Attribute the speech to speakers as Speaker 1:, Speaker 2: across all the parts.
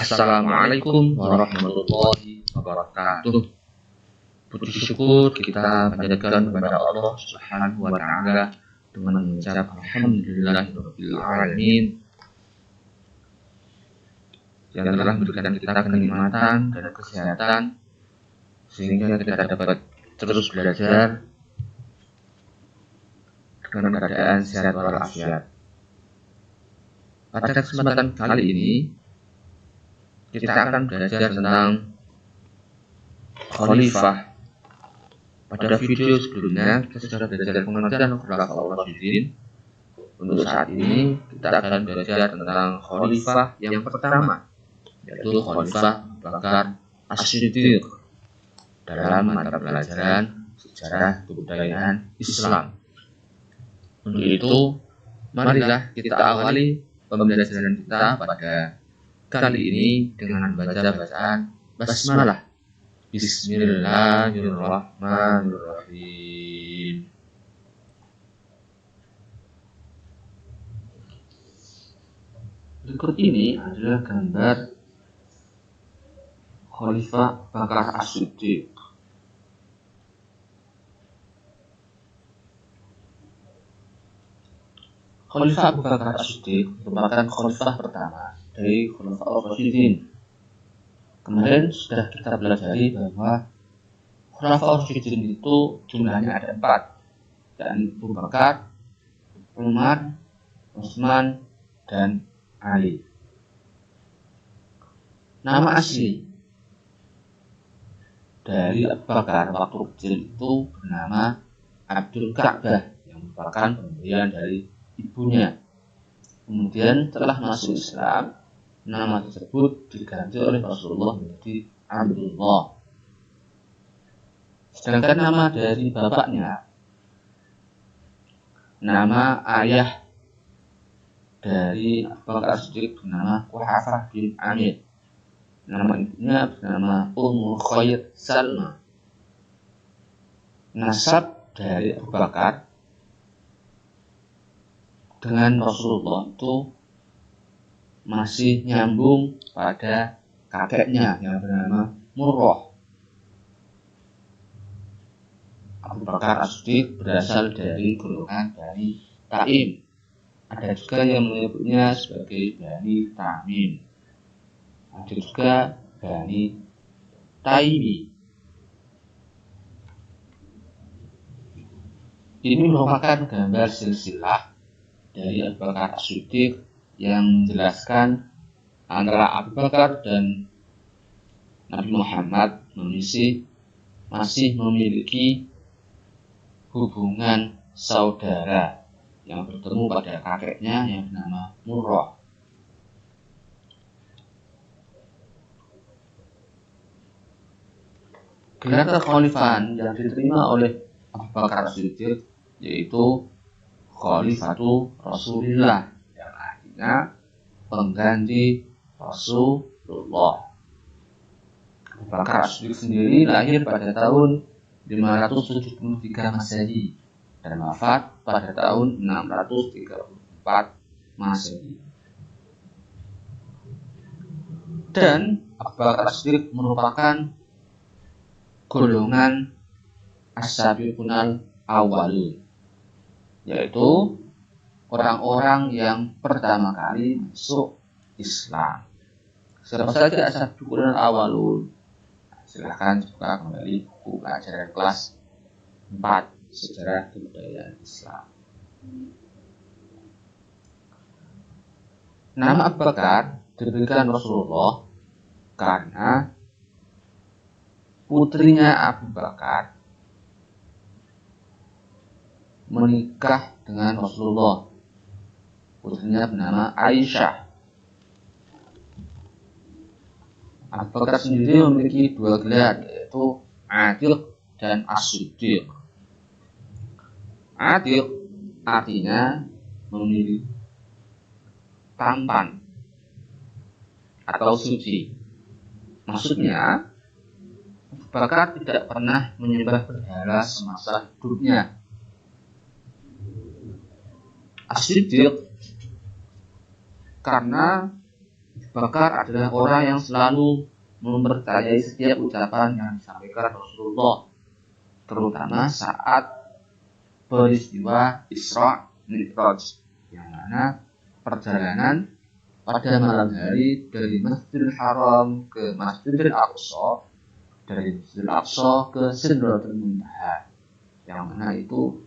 Speaker 1: Assalamualaikum warahmatullahi wabarakatuh. Puji syukur kita panjatkan kepada Allah Subhanahu wa taala dengan mengucap alhamdulillahirabbil alamin yang telah memberikan kita kenikmatan dan kesehatan sehingga kita dapat terus belajar dengan keadaan sehat walafiat. Pada kesempatan kali ini kita akan belajar tentang khalifah. Pada video sebelumnya kita sudah belajar pengertian Khulafaur Rasyidin. Untuk saat ini kita akan belajar tentang khalifah yang pertama, yaitu Khalifah Abu Bakar As-Siddiq dalam mata pelajaran sejarah kebudayaan Islam. Untuk itu, marilah kita awali pembelajaran kita pada kali ini dengan membaca bacaan basmalah. Bismillahirrahmanirrahim. Berikut ini adalah gambar Khalifah Bakar As-Siddiq. Khalifah Abu Bakar As-Siddiq merupakan khalifah pertama dari Khulafaur Rasyidin. Kemarin sudah kita pelajari bahwa Khulafaur Rasyidin itu jumlahnya ada 4, yakni Abu Bakar, Umar, Utsman, dan Ali. Nama asli dari Abu Bakar waktu kecil itu bernama Abdul Ka'bah, yang merupakan pemberian dari ibunya. Kemudian setelah masuk Islam, nama tersebut diganti oleh Rasulullah menjadi Abdullah. Sedangkan nama dari bapaknya, nama ayah dari Abu Bakar As-Siddiq bernama Quhafah bin Amir. Nama ibunya bernama Ummul Khair Salma. Nasab dari Abu Bakar dengan Rasulullah itu masih nyambung pada kakeknya yang bernama Murrah. Abu Bakar As-Siddiq berasal dari golongan Bani Taim. Ada juga yang menyebutnya sebagai Bani Tamim. Ada juga Bani Taimi. Ini merupakan gambar silsilah dari Abu Bakar As-Siddiq yang menjelaskan antara Abu Bakar dan Nabi Muhammad masih memiliki hubungan saudara yang bertemu pada kakeknya yang bernama Murrah. Gelar kekhalifahan yang diterima oleh Abu Bakar As-Siddiq yaitu Khalifatu Rasulillah, yang artinya pengganti Rasulullah. Abu Bakar As-Siddiq sendiri lahir pada tahun 573 Masehi dan wafat pada tahun 634 Masehi. Dan Abu Bakar As-Siddiq merupakan golongan as-sabiqunal awwalun, yaitu orang-orang yang pertama kali masuk Islam. Siapa saja as-sabiqunal awwalun? Silahkan buka kembali buku pelajaran kelas 4 sejarah kebudayaan Islam. Nama Abu Bakar diberikan Rasulullah karena putrinya Abu Bakar menikah dengan Rasulullah. Putrinya bernama Aisyah. Abu Bakar sendiri memiliki 2 gelar, yaitu Atiq dan As-Siddiq. Atiq artinya memiliki tampan atau suci. Maksudnya, Abu Bakar tidak pernah menyembah berhala semasa hidupnya. As-Siddiq karena Bakar adalah orang yang selalu mempercayai setiap ucapan yang disampaikan Rasulullah, terutama saat peristiwa Isra Mi'raj, yang mana perjalanan pada malam hari dari Masjidil Haram ke Masjidil Aqsa, dari Masjidil Aqsa ke Sidratul Muntaha, yang mana itu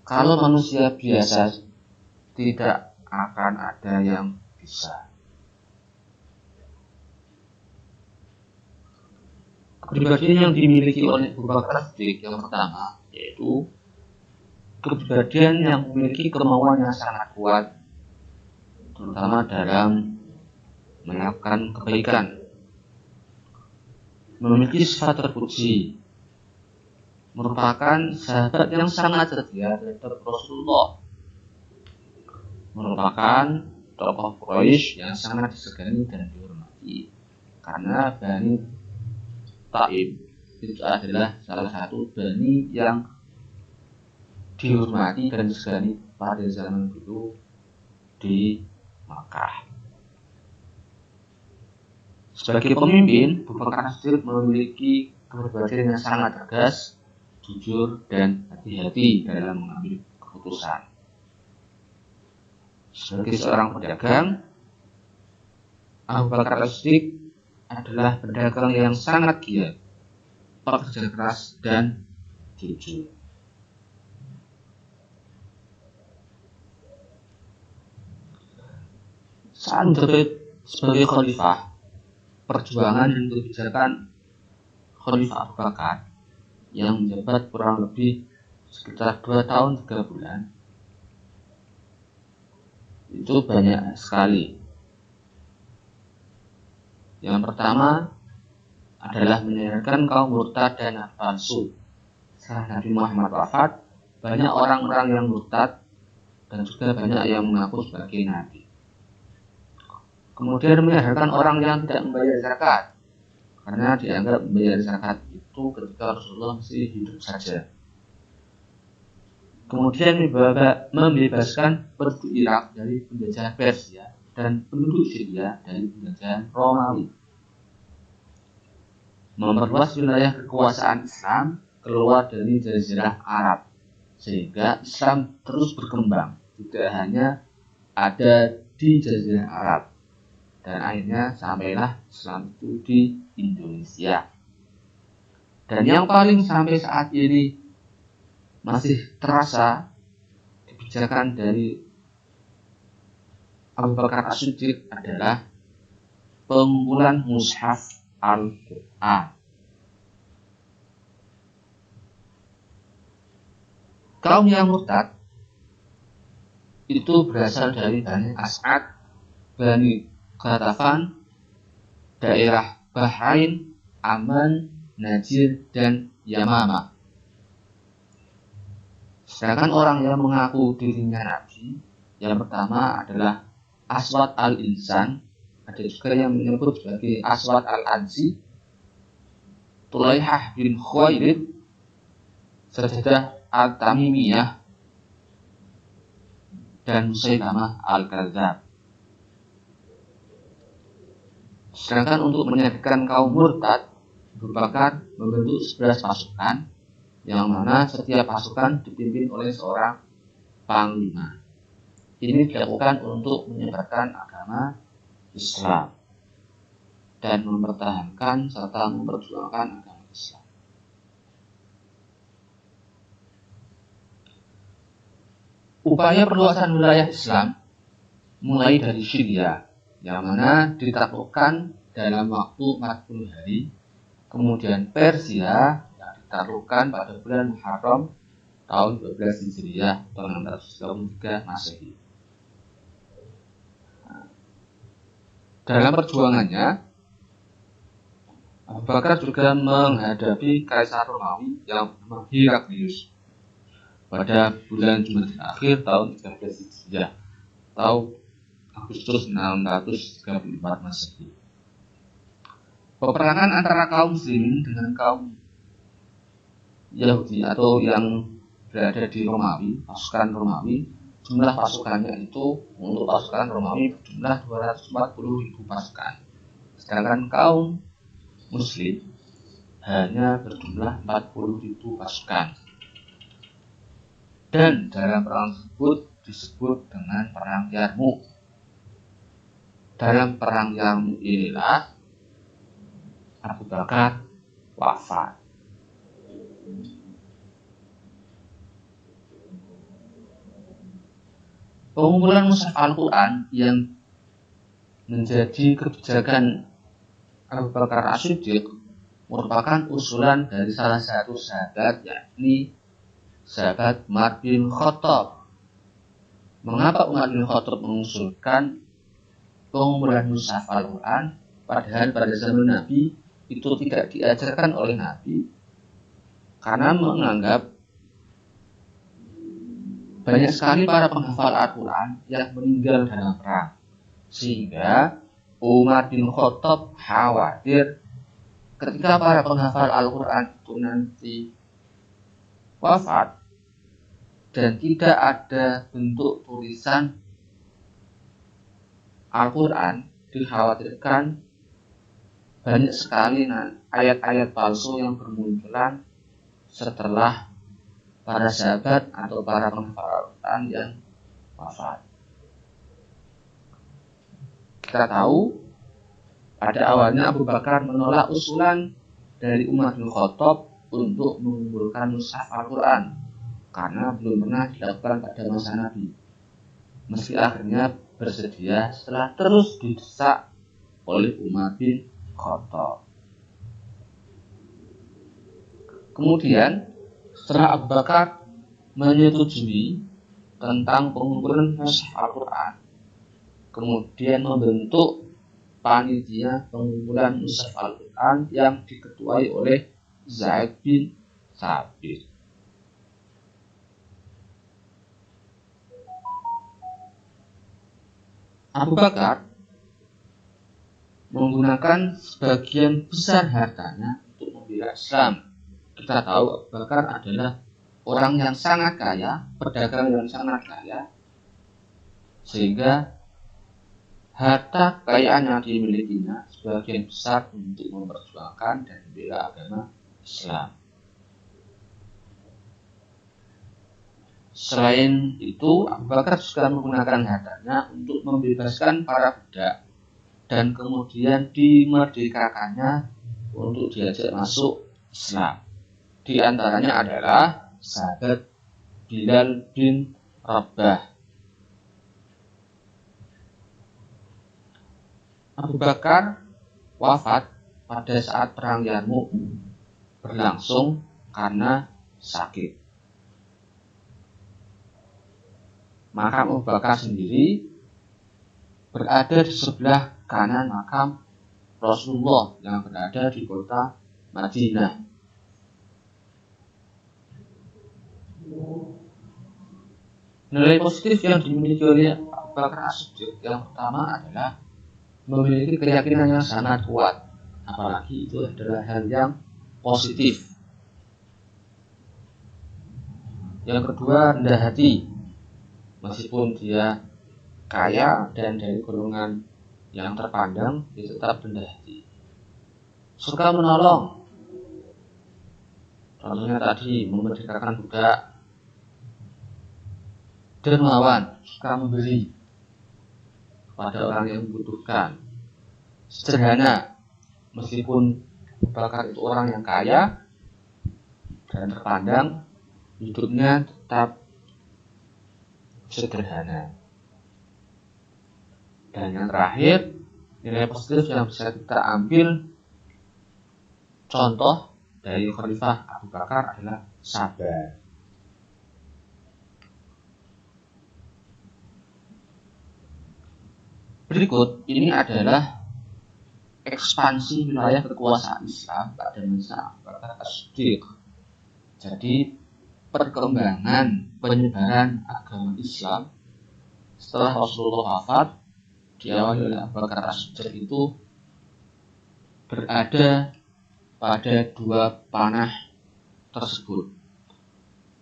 Speaker 1: kalau manusia biasa tidak akan ada yang bisa. Kepribadian yang dimiliki oleh Abu Bakar Siddiq yang pertama yaitu kepribadian yang memiliki kemauan yang sangat kuat, terutama dalam melakukan kebaikan, memiliki sifat terpuji, merupakan sahabat yang sangat setia terhadap Rasulullah, merupakan tokoh Quraisy yang sangat disegani dan dihormati, karena Bani Taib itu adalah salah satu bani yang dihormati dan disegani pada zaman dulu di Makkah. Sebagai pemimpin, Abu Bakar Siddiq memiliki kepribadian yang sangat tegas, jujur, dan hati-hati dalam mengambil keputusan. Sebagai seorang pedagang, Abu Bakar Siddiq adalah pedagang yang sangat giat, pekerja keras, dan jujur. Saat menjabat sebagai khalifah, perjuangan dan kebijakan Khalifah Abu Bakar yang menjabat kurang lebih sekitar 2 tahun 3 bulan itu banyak sekali. Yang pertama adalah menyadarkan kaum murtad dan palsu. Setelah Nabi Muhammad wafat, banyak orang-orang yang murtad dan juga banyak yang mengaku sebagai nabi. Kemudian menyadarkan orang yang tidak membayar zakat, karena dianggap membayar zakat itu ketika Rasulullah masih hidup saja. Kemudian membebaskan penduduk Irak dari penjajahan Persia dan penduduk Syria dari penjajahan Romawi. Memperluas wilayah kekuasaan Islam keluar dari Jazirah Arab, sehingga Islam terus berkembang, tidak hanya ada di Jazirah Arab, dan akhirnya sampailah Islam itu di Indonesia. Dan yang paling sampai saat ini masih terasa kebijakan dari Abu Bakar As-Siddiq adalah pengumpulan mushaf Al-Quran. Kaum yang murtad itu berasal dari Bani As'ad, Bani Ghatafan, daerah Bahrain, Aman, Najir, dan Yamamah. Sedangkan orang yang mengaku dirinya nabi, yang pertama adalah Aswad al-Insan, ada juga yang menyebut sebagai Aswad al-Ansi, Tulaihah bin Khuwailid, Sajadah al-Tamimiyah, dan Musailamah al-Kadzab. Sedangkan untuk menyadarkan kaum murtad, Abu Bakar membentuk 11 pasukan, yang mana setiap pasukan dipimpin oleh seorang panglima. Ini dilakukan untuk menyebarkan agama Islam dan mempertahankan serta memperjuangkan agama Islam. Upaya perluasan wilayah Islam mulai dari Syria, yang mana ditaklukkan dalam waktu 40 hari, kemudian Persia yang ditaklukkan pada bulan Muharram tahun 12 Hijriah tahun 633 Masehi. Dalam perjuangannya, Abu Bakar juga menghadapi Kaisar Romawi yang bernama Heraklius pada bulan Jumat akhir tahun 13 Hijriah atau Agustus 634 Masehi. Peperangan antara kaum muslimin dengan kaum Yahudi atau yang berada di Romawi, pasukan Romawi, jumlah pasukannya itu untuk pasukan Romawi berjumlah 240.000 pasukan, sedangkan kaum Muslim hanya berjumlah 40.000 pasukan. Dan dalam perang tersebut disebut dengan perang Yarmuk. Dalam perang Yarmuk inilah Abu Bakar wafat. Pengumpulan mushaf Al-Quran yang menjadi kebijakan Abu Bakar As-Siddiq merupakan usulan dari salah satu sahabat, yakni sahabat Umar bin Khattab. Mengapa Umar bin Khattab mengusulkan pengumpulan mushaf Al-Quran padahal pada zaman Nabi itu tidak diajarkan oleh Nabi? Karena menganggap banyak sekali para penghafal Al-Quran yang meninggal dalam perang, sehingga Umar bin Khattab khawatir ketika para penghafal Al-Quran itu nanti wafat dan tidak ada bentuk tulisan Al-Quran, dikhawatirkan banyak sekali ayat-ayat palsu yang bermunculan setelah para sahabat atau para penghafal Al-Quran yang wafat. Kita tahu pada awalnya Abu Bakar menolak usulan dari Umar bin Khattab untuk mengumpulkan mushaf Al-Quran karena belum pernah dilakukan pada masa Nabi. Meski akhirnya bersedia setelah terus didesak oleh Umar bin Khattab. Kemudian setelah Abu Bakar menyetujui tentang pengumpulan mushaf Al-Quran, kemudian membentuk panitia pengumpulan mushaf Al-Quran yang diketuai oleh Zaid bin Thabit. Abu Bakar menggunakan sebagian besar hartanya untuk membela Islam. Kita tahu Abu Bakar adalah orang yang sangat kaya, pedagang yang sangat kaya, sehingga harta kekayaan yang dimilikinya sebagian besar untuk memperjuangkan dan membela agama Islam. Selain itu, Abu Bakar juga menggunakan hartanya untuk membebaskan para budak dan kemudian dimerdekakannya untuk diajak masuk Islam. Di antaranya adalah sahabat Bilal bin Rabah. Abu Bakar wafat pada saat perang Yarmuk berlangsung karena sakit. Makam Abu Bakar sendiri berada di sebelah kanan makam Rasulullah yang berada di kota Madinah. Nilai positif yang dimiliki oleh Abu Bakar As-Siddiq yang pertama adalah memiliki keyakinan yang sangat kuat, apalagi itu adalah hal yang positif. Yang kedua, rendah hati. Meskipun dia kaya dan dari golongan yang terpandang, dia tetap rendah hati. Suka menolong, contohnya tadi memerdekakan budak. Dermawan, suka memberi pada orang yang membutuhkan. Sederhana, meskipun Abu Bakar itu orang yang kaya dan terpandang, hidupnya tetap sederhana. Dan yang terakhir, nilai positif yang bisa kita ambil contoh dari Khalifah Abu Bakar adalah sabar. Berikut ini adalah ekspansi wilayah kekuasaan Islam pada masa Abu Bakar As-Siddiq. Jadi perkembangan penyebaran agama Islam setelah Rasulullah wafat diawali oleh Abu Bakar As-Siddiq itu berada pada dua panah tersebut,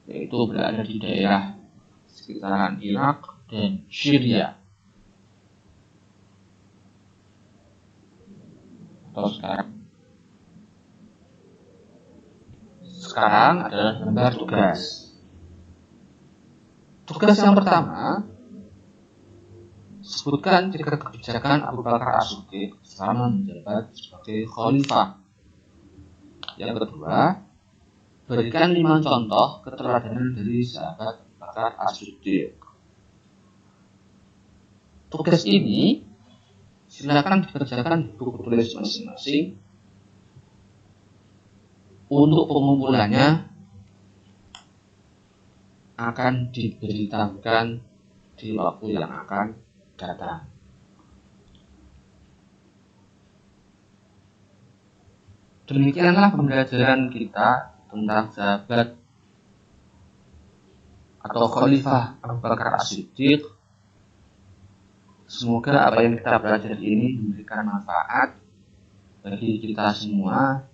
Speaker 1: yaitu berada di daerah sekitaran Irak dan Syria. Atau sekarang adalah gambar tugas. Tugas yang pertama, sebutkan 3 kebijakan Abu Bakar As-Siddiq selama menjabat sebagai khalifah. Yang kedua, berikan 5 contoh keteladanan dari sahabat Abu Bakar As-Siddiq. Tugas ini silakan dikerjakan di buku tulis masing-masing. Untuk pengumpulannya akan diberitahukan di waktu yang akan datang. Demikianlah pembelajaran kita tentang sahabat atau khalifah Abu Bakar As-Siddiq. Semoga apa yang kita pelajari ini memberikan manfaat bagi kita semua.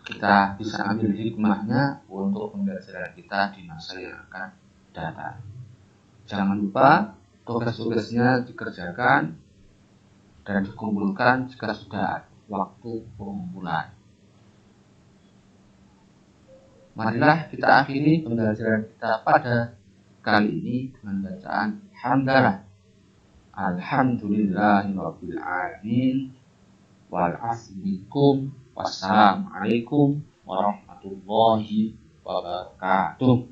Speaker 1: Kita bisa ambil hikmahnya untuk pembelajaran kita di masa yang akan datang. Jangan lupa tugas-tugasnya dikerjakan dan dikumpulkan jika sudah waktu pengumpulan. Marilah kita akhiri pembelajaran kita pada kali ini dengan bacaan hamdalah. Alhamdulillahirabbil alamin. Wassalamualaikum warahmatullahi wabarakatuh.